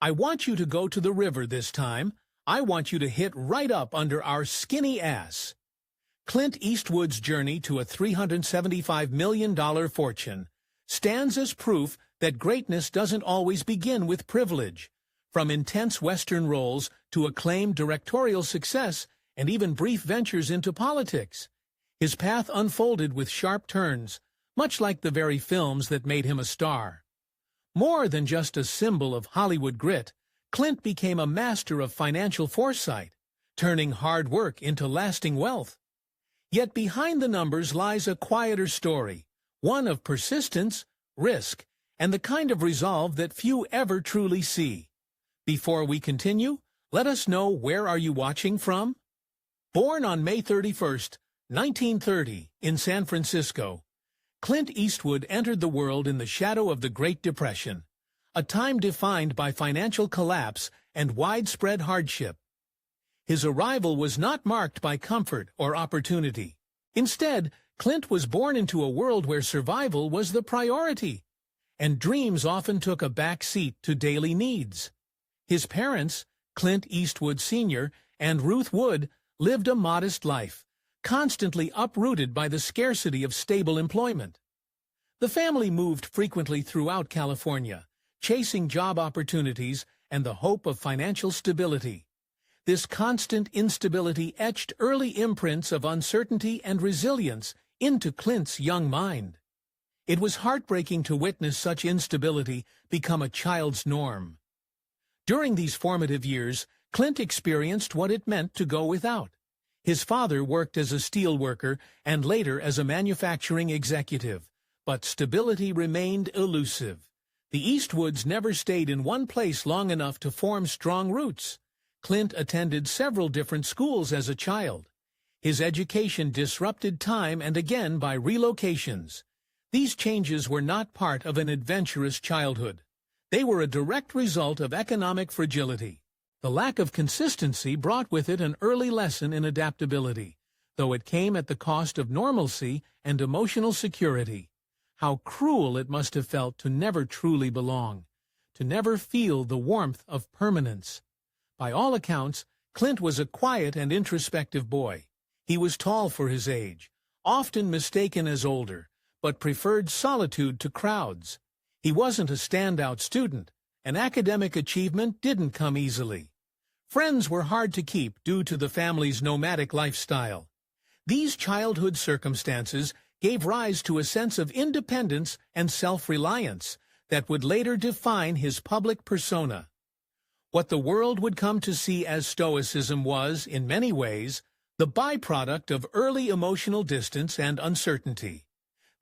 I want you to go to the river this time. I want you to hit right up under our skinny ass. Clint Eastwood's journey to a $375 million fortune stands as proof that greatness doesn't always begin with privilege. From intense Western roles to acclaimed directorial success and even brief ventures into politics, his path unfolded with sharp turns, much like the very films that made him a star. More than just a symbol of Hollywood grit, Clint became a master of financial foresight, turning hard work into lasting wealth. Yet behind the numbers lies a quieter story, one of persistence, risk, and the kind of resolve that few ever truly see. Before we continue, let us know where are you watching from? Born on May 31st, 1930, in San Francisco, Clint Eastwood entered the world in the shadow of the Great Depression, a time defined by financial collapse and widespread hardship. His arrival was not marked by comfort or opportunity. Instead, Clint was born into a world where survival was the priority, and dreams often took a back seat to daily needs. His parents, Clint Eastwood Sr. and Ruth Wood, lived a modest life, constantly uprooted by the scarcity of stable employment. The family moved frequently throughout California, chasing job opportunities and the hope of financial stability. This constant instability etched early imprints of uncertainty and resilience into Clint's young mind. It was heartbreaking to witness such instability become a child's norm. During these formative years, Clint experienced what it meant to go without. His father worked as a steel worker and later as a manufacturing executive, but stability remained elusive. The Eastwoods never stayed in one place long enough to form strong roots. Clint attended several different schools as a child. His education disrupted time and again by relocations. These changes were not part of an adventurous childhood. They were a direct result of economic fragility. The lack of consistency brought with it an early lesson in adaptability, though it came at the cost of normalcy and emotional security. How cruel it must have felt to never truly belong, to never feel the warmth of permanence. By all accounts, Clint was a quiet and introspective boy. He was tall for his age, often mistaken as older, but preferred solitude to crowds. He wasn't a standout student, and academic achievement didn't come easily. Friends were hard to keep due to the family's nomadic lifestyle. These childhood circumstances gave rise to a sense of independence and self-reliance that would later define his public persona. What the world would come to see as stoicism was, in many ways, the byproduct of early emotional distance and uncertainty.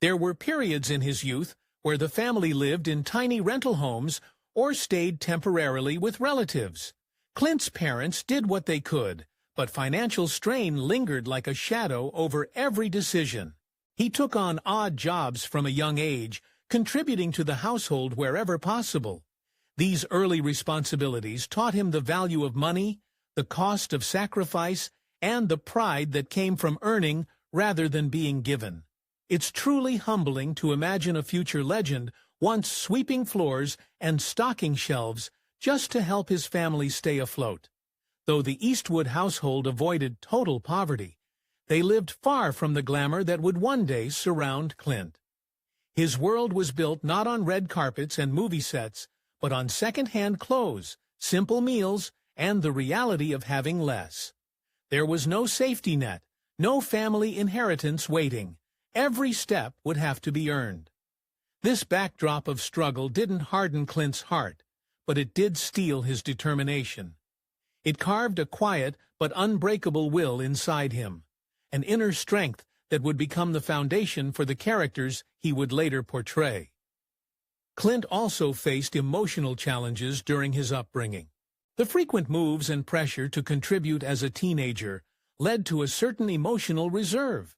There were periods in his youth where the family lived in tiny rental homes or stayed temporarily with relatives. Clint's parents did what they could, but financial strain lingered like a shadow over every decision. He took on odd jobs from a young age, contributing to the household wherever possible. These early responsibilities taught him the value of money, the cost of sacrifice, and the pride that came from earning rather than being given. It's truly humbling to imagine a future legend once sweeping floors and stocking shelves just to help his family stay afloat. Though the Eastwood household avoided total poverty, they lived far from the glamour that would one day surround Clint. His world was built not on red carpets and movie sets, but on second-hand clothes, simple meals, and the reality of having less. There was no safety net, no family inheritance waiting. Every step would have to be earned. This backdrop of struggle didn't harden Clint's heart, but it did steel his determination. It carved a quiet but unbreakable will inside him, an inner strength that would become the foundation for the characters he would later portray. Clint also faced emotional challenges during his upbringing. The frequent moves and pressure to contribute as a teenager led to a certain emotional reserve,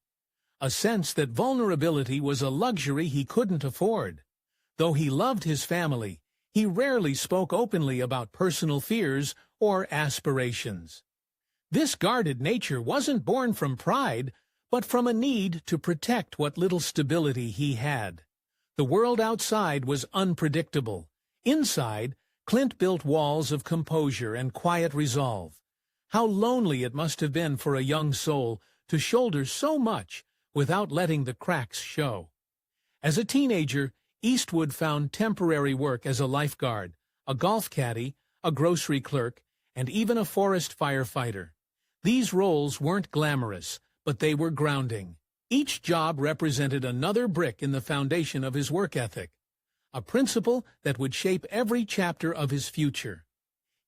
a sense that vulnerability was a luxury he couldn't afford. Though he loved his family, he rarely spoke openly about personal fears or aspirations. This guarded nature wasn't born from pride, but from a need to protect what little stability he had. The world outside was unpredictable. Inside, Clint built walls of composure and quiet resolve. How lonely it must have been for a young soul to shoulder so much without letting the cracks show. As a teenager, Eastwood found temporary work as a lifeguard, a golf caddy, a grocery clerk, and even a forest firefighter. These roles weren't glamorous, but they were grounding. Each job represented another brick in the foundation of his work ethic, a principle that would shape every chapter of his future.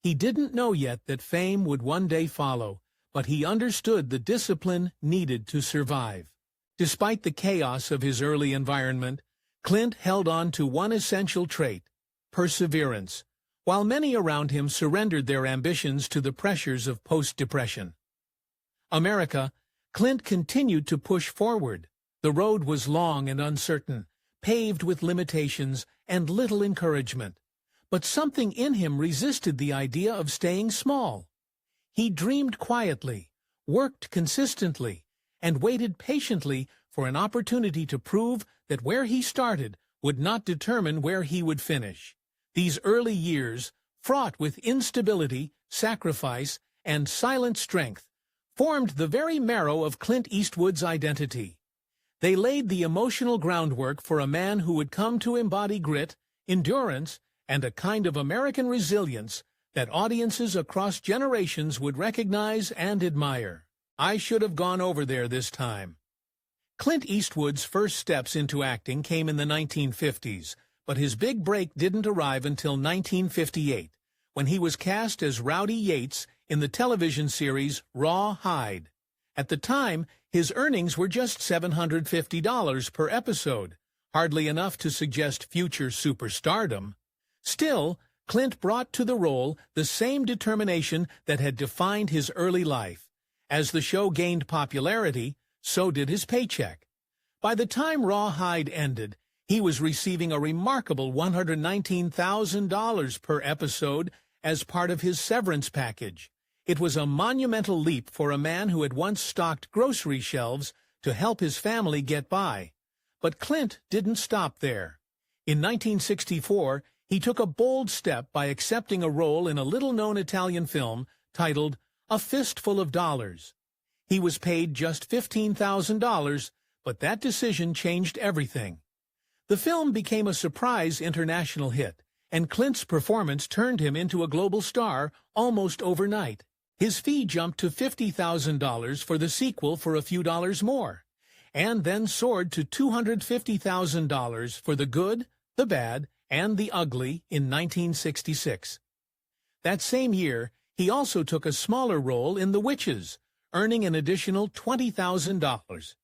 He didn't know yet that fame would one day follow, but he understood the discipline needed to survive. Despite the chaos of his early environment, Clint held on to one essential trait: perseverance, while many around him surrendered their ambitions to the pressures of post-depression. America, Clint continued to push forward. The road was long and uncertain, paved with limitations and little encouragement. But something in him resisted the idea of staying small. He dreamed quietly, worked consistently, and waited patiently for an opportunity to prove that where he started would not determine where he would finish. These early years, fraught with instability, sacrifice, and silent strength, formed the very marrow of Clint Eastwood's identity. They laid the emotional groundwork for a man who would come to embody grit, endurance, and a kind of American resilience that audiences across generations would recognize and admire. I should have gone over there this time. Clint Eastwood's first steps into acting came in the 1950s, but his big break didn't arrive until 1958, when he was cast as Rowdy Yates in the television series Rawhide. At the time, his earnings were just $750 per episode, hardly enough to suggest future superstardom. Still, Clint brought to the role the same determination that had defined his early life. As the show gained popularity, so did his paycheck. By the time Rawhide ended, he was receiving a remarkable $119,000 per episode as part of his severance package. It was a monumental leap for a man who had once stocked grocery shelves to help his family get by. But Clint didn't stop there. In 1964, he took a bold step by accepting a role in a little-known Italian film titled A Fistful of Dollars. He was paid just $15,000, but that decision changed everything. The film became a surprise international hit, and Clint's performance turned him into a global star almost overnight. His fee jumped to $50,000 for the sequel for a few dollars more, and then soared to $250,000 for The Good, the Bad, and the Ugly in 1966. That same year, he also took a smaller role in The Witches, earning an additional $20,000.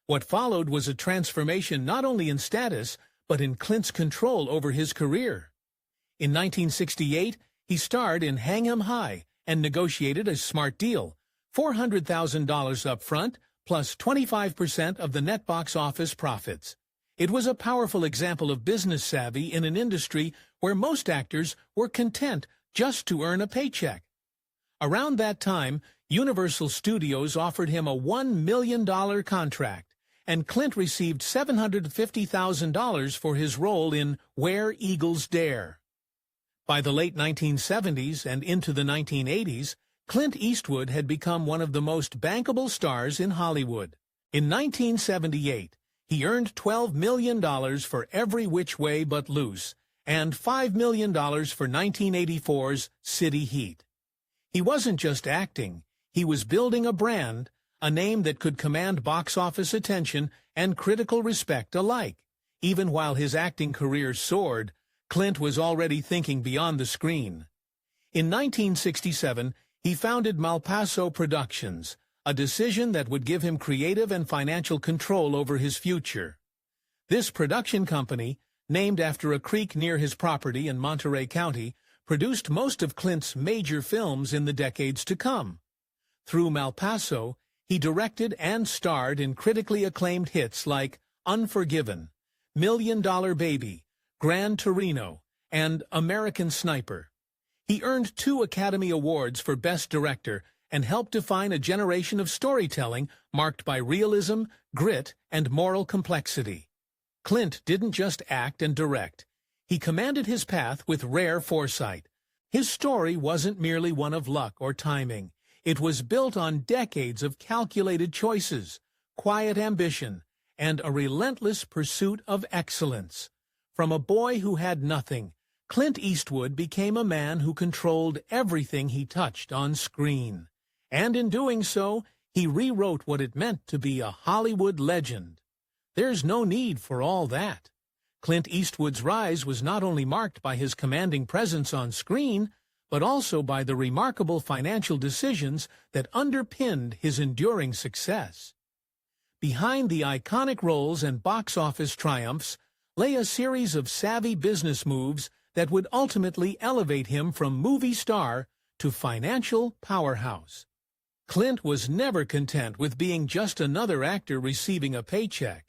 What followed was a transformation not only in status, but in Clint's control over his career. In 1968, he starred in Hang 'Em High and negotiated a smart deal: $400,000 up front, plus 25% of the net box office profits. It was a powerful example of business savvy in an industry where most actors were content just to earn a paycheck. Around that time, Universal Studios offered him a $1 million contract, and Clint received $750,000 for his role in Where Eagles Dare. By the late 1970s and into the 1980s, Clint Eastwood had become one of the most bankable stars in Hollywood. In 1978, he earned $12 million for Every Which Way But Loose and $5 million for 1984's City Heat. He wasn't just acting, he was building a brand, a name that could command box office attention and critical respect alike. Even while his acting career soared, Clint was already thinking beyond the screen. In 1967, he founded Malpaso Productions, a decision that would give him creative and financial control over his future. This production company, named after a creek near his property in Monterey County, produced most of Clint's major films in the decades to come. Through Malpaso, he directed and starred in critically acclaimed hits like Unforgiven, $1 Million Baby, Gran Torino, and American Sniper. He earned 2 Academy Awards for Best Director and helped define a generation of storytelling marked by realism, grit, and moral complexity. Clint didn't just act and direct. He commanded his path with rare foresight. His story wasn't merely one of luck or timing. It was built on decades of calculated choices, quiet ambition, and a relentless pursuit of excellence. From a boy who had nothing, Clint Eastwood became a man who controlled everything he touched on screen. And in doing so, he rewrote what it meant to be a Hollywood legend. There's no need for all that. Clint Eastwood's rise was not only marked by his commanding presence on screen, but also by the remarkable financial decisions that underpinned his enduring success. Behind the iconic roles and box office triumphs lay a series of savvy business moves that would ultimately elevate him from movie star to financial powerhouse. Clint was never content with being just another actor receiving a paycheck.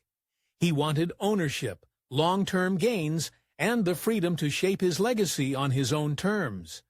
He wanted ownership, long-term gains, and the freedom to shape his legacy on his own terms.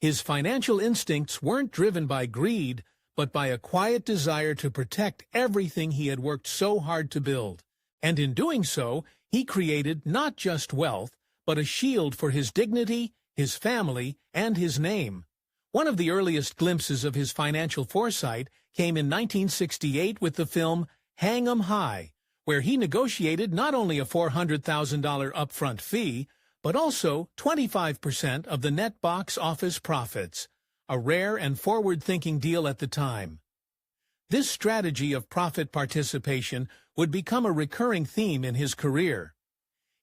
His financial instincts weren't driven by greed, but by a quiet desire to protect everything he had worked so hard to build. And in doing so, he created not just wealth, but a shield for his dignity, his family, and his name. One of the earliest glimpses of his financial foresight came in 1968 with the film Hang 'em High, where he negotiated not only a $400,000 upfront fee, but also 25% of the net box office profits, a rare and forward-thinking deal at the time. This strategy of profit participation would become a recurring theme in his career.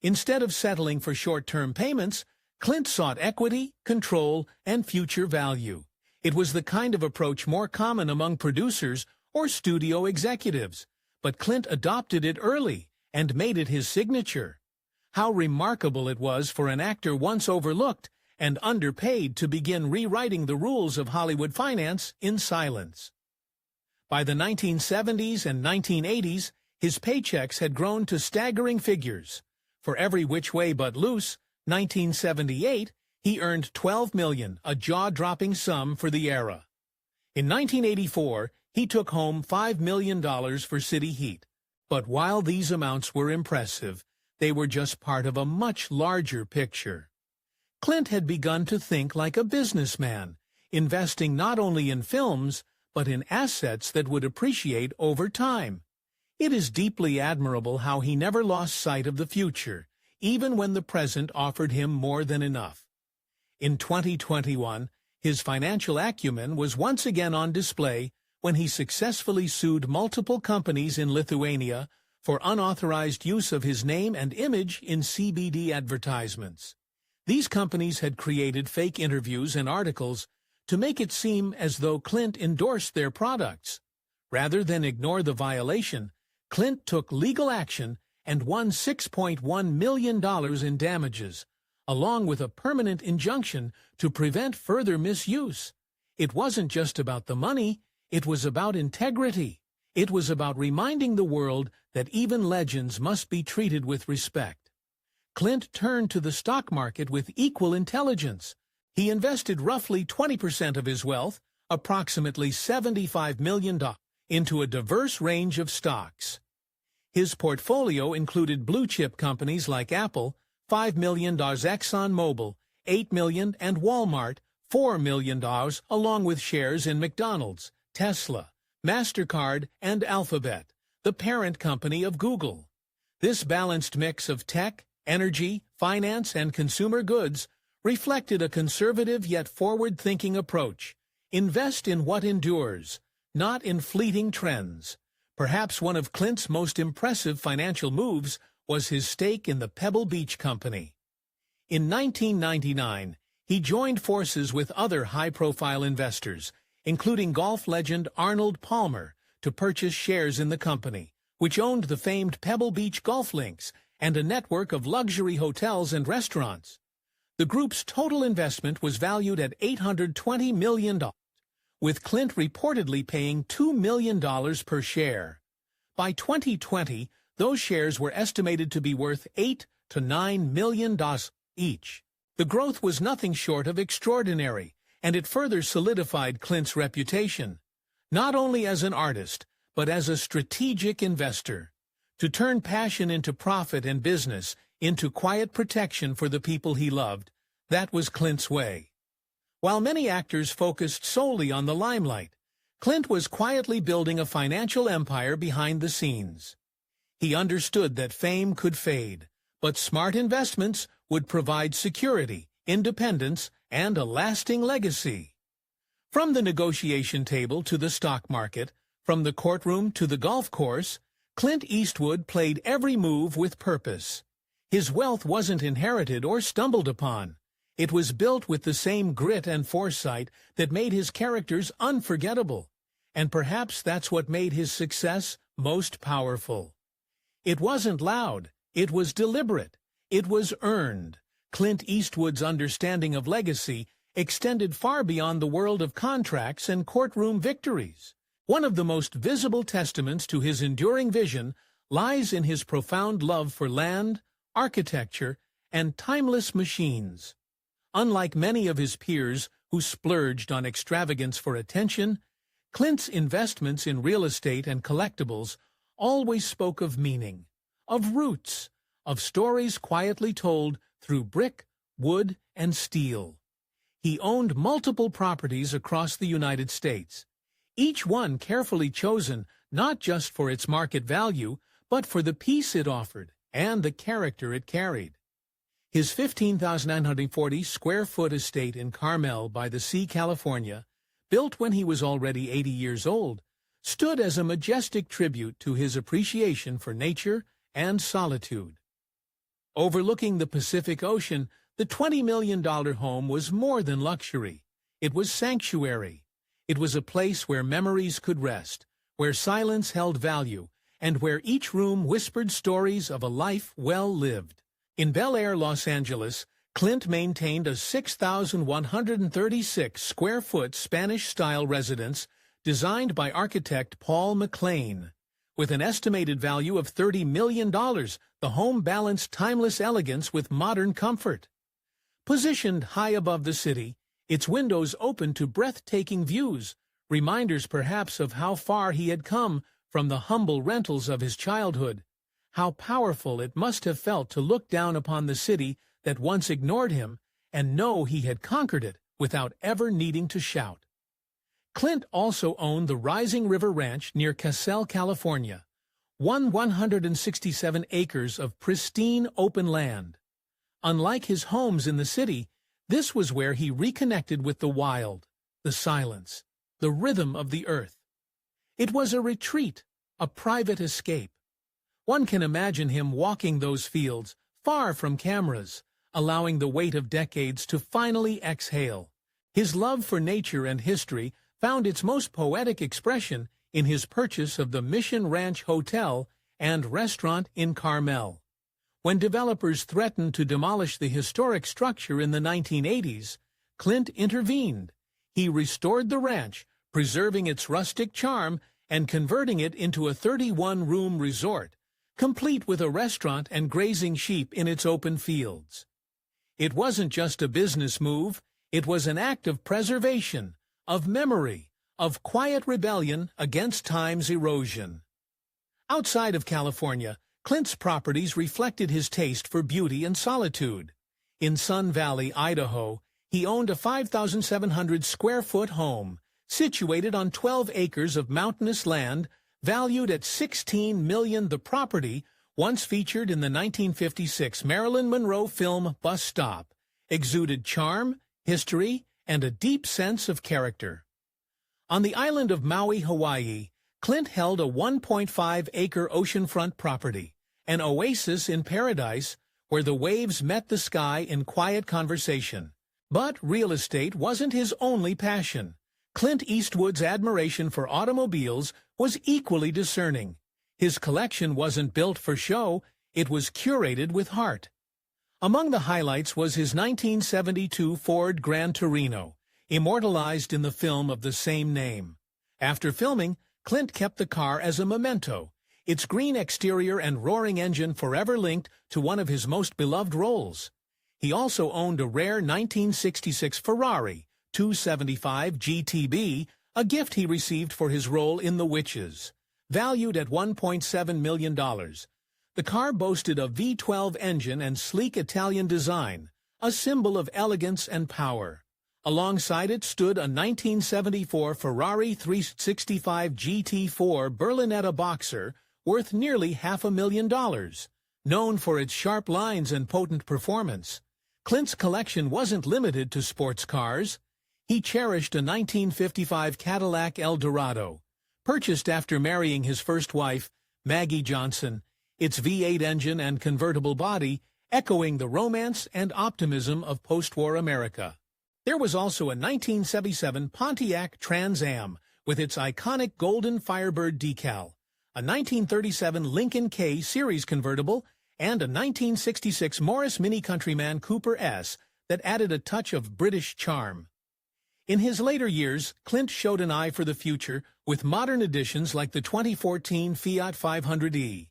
Instead of settling for short-term payments, Clint sought equity, control, and future value. It was the kind of approach more common among producers or studio executives, but Clint adopted it early and made it his signature. How remarkable it was for an actor once overlooked and underpaid to begin rewriting the rules of Hollywood finance in silence. By the 1970s and 1980s, his paychecks had grown to staggering figures. For Every Which Way But Loose, 1978, he earned $12 million, a jaw-dropping sum for the era. In 1984, he took home $5 million for City Heat. But while these amounts were impressive, they were just part of a much larger picture. Clint had begun to think like a businessman, investing not only in films, but in assets that would appreciate over time. It is deeply admirable how he never lost sight of the future, even when the present offered him more than enough. In 2021, his financial acumen was once again on display when he successfully sued multiple companies in Lithuania for unauthorized use of his name and image in CBD advertisements. These companies had created fake interviews and articles to make it seem as though Clint endorsed their products. Rather than ignore the violation, Clint took legal action and won $6.1 million in damages, along with a permanent injunction to prevent further misuse. It wasn't just about the money, it was about integrity. It was about reminding the world that even legends must be treated with respect. Clint turned to the stock market with equal intelligence. He invested roughly 20% of his wealth, approximately $75 million, into a diverse range of stocks. His portfolio included blue-chip companies like Apple, $5 million, ExxonMobil, $8 million, and Walmart, $4 million, along with shares in McDonald's, Tesla, MasterCard, and Alphabet, the parent company of Google. This balanced mix of tech, energy, finance, and consumer goods reflected a conservative yet forward-thinking approach. Invest in what endures, not in fleeting trends. Perhaps one of Clint's most impressive financial moves was his stake in the Pebble Beach Company. In 1999, he joined forces with other high-profile investors, including golf legend Arnold Palmer, to purchase shares in the company, which owned the famed Pebble Beach golf links and a network of luxury hotels and restaurants. The group's total investment was valued at $820 million, with Clint reportedly paying $2 million per share. By 2020, those shares were estimated to be worth $8 to $9 million each. The growth was nothing short of extraordinary, and it further solidified Clint's reputation, not only as an artist, but as a strategic investor. To turn passion into profit and business into quiet protection for the people he loved. That was Clint's way. While many actors focused solely on the limelight, Clint was quietly building a financial empire behind the scenes. He understood that fame could fade, but smart investments would provide security, independence, and a lasting legacy. From the negotiation table to the stock market, from the courtroom to the golf course, Clint Eastwood played every move with purpose. His wealth wasn't inherited or stumbled upon. It was built with the same grit and foresight that made his characters unforgettable. And perhaps that's what made his success most powerful. It wasn't loud. It was deliberate. It was earned. Clint Eastwood's understanding of legacy extended far beyond the world of contracts and courtroom victories. One of the most visible testaments to his enduring vision lies in his profound love for land, architecture, and timeless machines. Unlike many of his peers who splurged on extravagance for attention, Clint's investments in real estate and collectibles always spoke of meaning, of roots, of stories quietly told through brick, wood, and steel. He owned multiple properties across the United States, each one carefully chosen not just for its market value, but for the peace it offered and the character it carried. His 15,940 square foot estate in Carmel by the Sea, California, built when he was already 80 years old, stood as a majestic tribute to his appreciation for nature and solitude. Overlooking the Pacific Ocean, the $20 million home was more than luxury. It was sanctuary. It was a place where memories could rest, where silence held value, and where each room whispered stories of a life well lived. In Bel Air, Los Angeles, Clint maintained a 6,136 square foot Spanish-style residence designed by architect Paul McLean. With an estimated value of $30 million, the home balanced timeless elegance with modern comfort. Positioned high above the city, its windows open to breathtaking views, reminders perhaps of how far he had come from the humble rentals of his childhood. How powerful it must have felt to look down upon the city that once ignored him and know he had conquered it without ever needing to shout. Clint also owned the Rising River Ranch near Casale, California, 167 acres of pristine open land. Unlike his homes in the city, this was where he reconnected with the wild, the silence, the rhythm of the earth. It was a retreat, a private escape. One can imagine him walking those fields, far from cameras, allowing the weight of decades to finally exhale. His love for nature and history found its most poetic expression in his purchase of the Mission Ranch Hotel and Restaurant in Carmel. When developers threatened to demolish the historic structure in the 1980s, Clint intervened. He restored the ranch, preserving its rustic charm and converting it into a 31-room resort, complete with a restaurant and grazing sheep in its open fields. It wasn't just a business move, it was an act of preservation, of memory, of quiet rebellion against time's erosion. Outside of California, Clint's properties reflected his taste for beauty and solitude. In Sun Valley, Idaho, he owned a 5,700 square foot home, situated on 12 acres of mountainous land, valued at $16 million. The property, once featured in the 1956 Marilyn Monroe film Bus Stop, exuded charm, history, and a deep sense of character. On the island of Maui, Hawaii, Clint held a 1.5-acre oceanfront property, an oasis in paradise where the waves met the sky in quiet conversation. But real estate wasn't his only passion. Clint Eastwood's admiration for automobiles was equally discerning. His collection wasn't built for show, it was curated with heart. Among the highlights was his 1972 Ford Gran Torino, immortalized in the film of the same name. After filming, Clint kept the car as a memento, its green exterior and roaring engine forever linked to one of his most beloved roles. He also owned a rare 1966 Ferrari 275 GTB, a gift he received for his role in The Witches. Valued at $1.7 million, The car boasted a V12 engine and sleek Italian design, a symbol of elegance and power. Alongside it stood a 1974 Ferrari 365 GT4 Berlinetta Boxer worth nearly $500,000. Known for its sharp lines and potent performance, Clint's collection wasn't limited to sports cars. He cherished a 1955 Cadillac Eldorado, purchased after marrying his first wife, Maggie Johnson, its V8 engine and convertible body echoing the romance and optimism of post-war America. There was also a 1977 Pontiac Trans Am with its iconic golden Firebird decal, a 1937 Lincoln K Series convertible, and a 1966 Morris Mini Countryman Cooper S that added a touch of British charm. In his later years, Clint showed an eye for the future with modern additions like the 2014 Fiat 500e,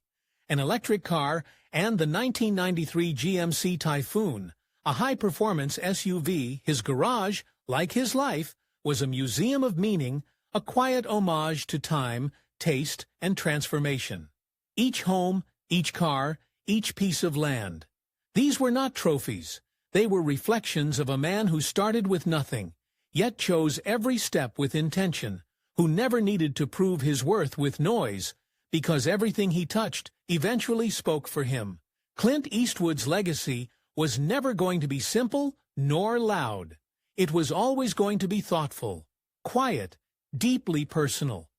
an electric car, and the 1993 GMC Typhoon, a high-performance SUV. His garage, like his life, was a museum of meaning, a quiet homage to time, taste, and transformation. Each home, each car, each piece of land. These were not trophies. They were reflections of a man who started with nothing, yet chose every step with intention, who never needed to prove his worth with noise, because everything he touched eventually spoke for him. Clint Eastwood's legacy was never going to be simple nor loud. It was always going to be thoughtful, quiet, deeply personal.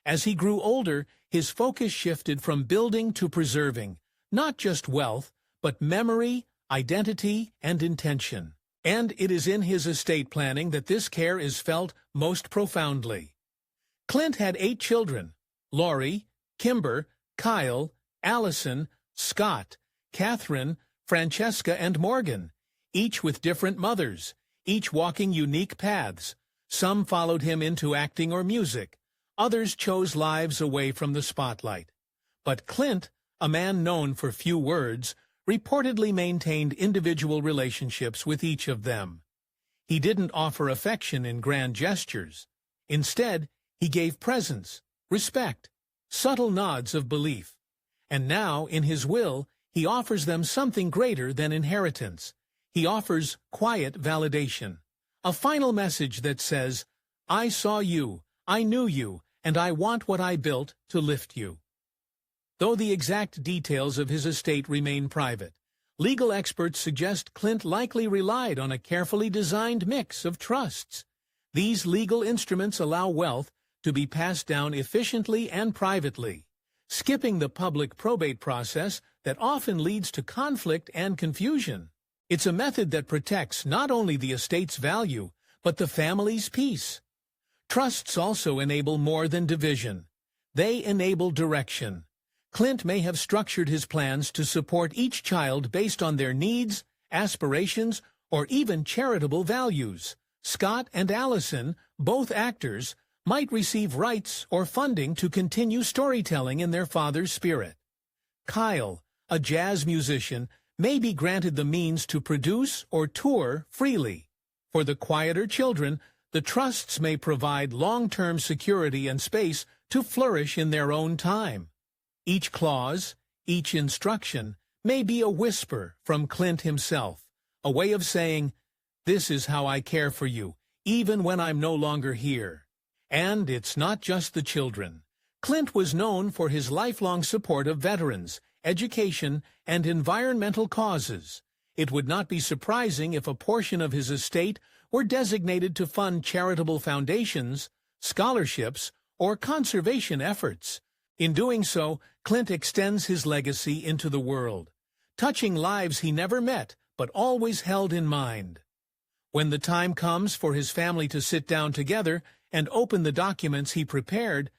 As he grew older, his focus shifted from building to preserving, not just wealth, but memory, identity, and intention. And it is in his estate planning that this care is felt most profoundly. Clint had 8 children: Laurie, Kimber, Kyle, Allison, Scott, Catherine, Francesca, and Morgan, each with different mothers, each walking unique paths. Some followed him into acting or music. Others chose lives away from the spotlight. But Clint, a man known for few words, reportedly maintained individual relationships with each of them. He didn't offer affection in grand gestures. Instead, he gave presence, respect, subtle nods of belief. And now, in his will, he offers them something greater than inheritance. He offers quiet validation, a final message that says, "I saw you, I knew you, and I want what I built to lift you." Though the exact details of his estate remain private, legal experts suggest Clint likely relied on a carefully designed mix of trusts. These legal instruments allow wealth to be passed down efficiently and privately, skipping the public probate process that often leads to conflict and confusion. It's a method that protects not only the estate's value, but the family's peace. Trusts also enable more than division. They enable direction. Clint may have structured his plans to support each child based on their needs, aspirations, or even charitable values. Scott and Allison, both actors, might receive rights or funding to continue storytelling in their father's spirit. Kyle, a jazz musician, may be granted the means to produce or tour freely. For the quieter children, the trusts may provide long-term security and space to flourish in their own time. Each clause, each instruction, may be a whisper from Clint himself, a way of saying, "This is how I care for you, even when I'm no longer here." And it's not just the children. Clint was known for his lifelong support of veterans, education, and environmental causes. It would not be surprising if a portion of his estate were designated to fund charitable foundations, scholarships, or conservation efforts. In doing so, Clint extends his legacy into the world, touching lives he never met but always held in mind. When the time comes for his family to sit down together and open the documents he prepared,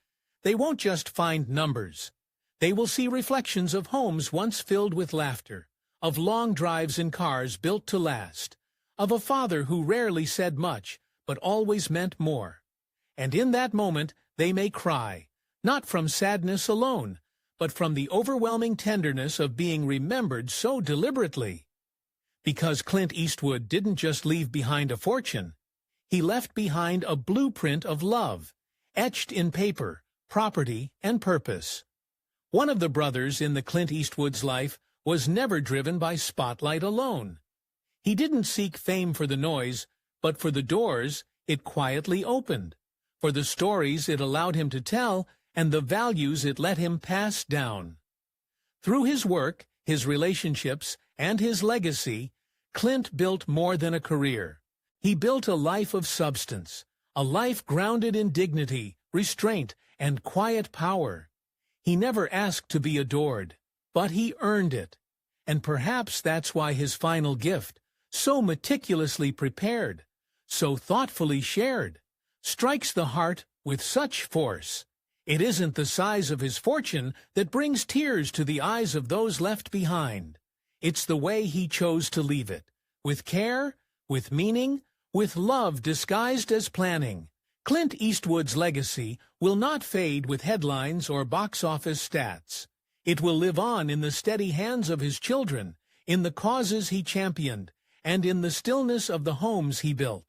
they won't just find numbers. They will see reflections of homes once filled with laughter, of long drives in cars built to last, of a father who rarely said much but always meant more. And in that moment, they may cry, not from sadness alone, but from the overwhelming tenderness of being remembered so deliberately. Because Clint Eastwood didn't just leave behind a fortune, he left behind a blueprint of love, etched in paper, property, and purpose. One of the brothers in the Clint Eastwood's life was never driven by spotlight alone. He didn't seek fame for the noise, but for the doors it quietly opened, for the stories it allowed him to tell, and the values it let him pass down. Through his work, his relationships, and his legacy, Clint built more than a career. He built a life of substance, a life grounded in dignity, restraint, and quiet power. He never asked to be adored, but he earned it. And perhaps that's why his final gift, so meticulously prepared, so thoughtfully shared, strikes the heart with such force. It isn't the size of his fortune that brings tears to the eyes of those left behind. It's the way he chose to leave it, with care, with meaning, with love disguised as planning. Clint Eastwood's legacy will not fade with headlines or box office stats. It will live on in the steady hands of his children, in the causes he championed, and in the stillness of the homes he built.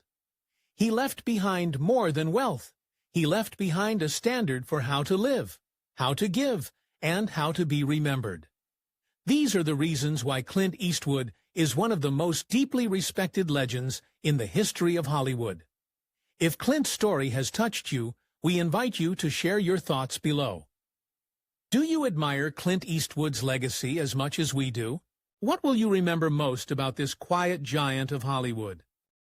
He left behind more than wealth. He left behind a standard for how to live, how to give, and how to be remembered. These are the reasons why Clint Eastwood is one of the most deeply respected legends in the history of Hollywood. If Clint's story has touched you, we invite you to share your thoughts below. Do you admire Clint Eastwood's legacy as much as we do? What will you remember most about this quiet giant of Hollywood?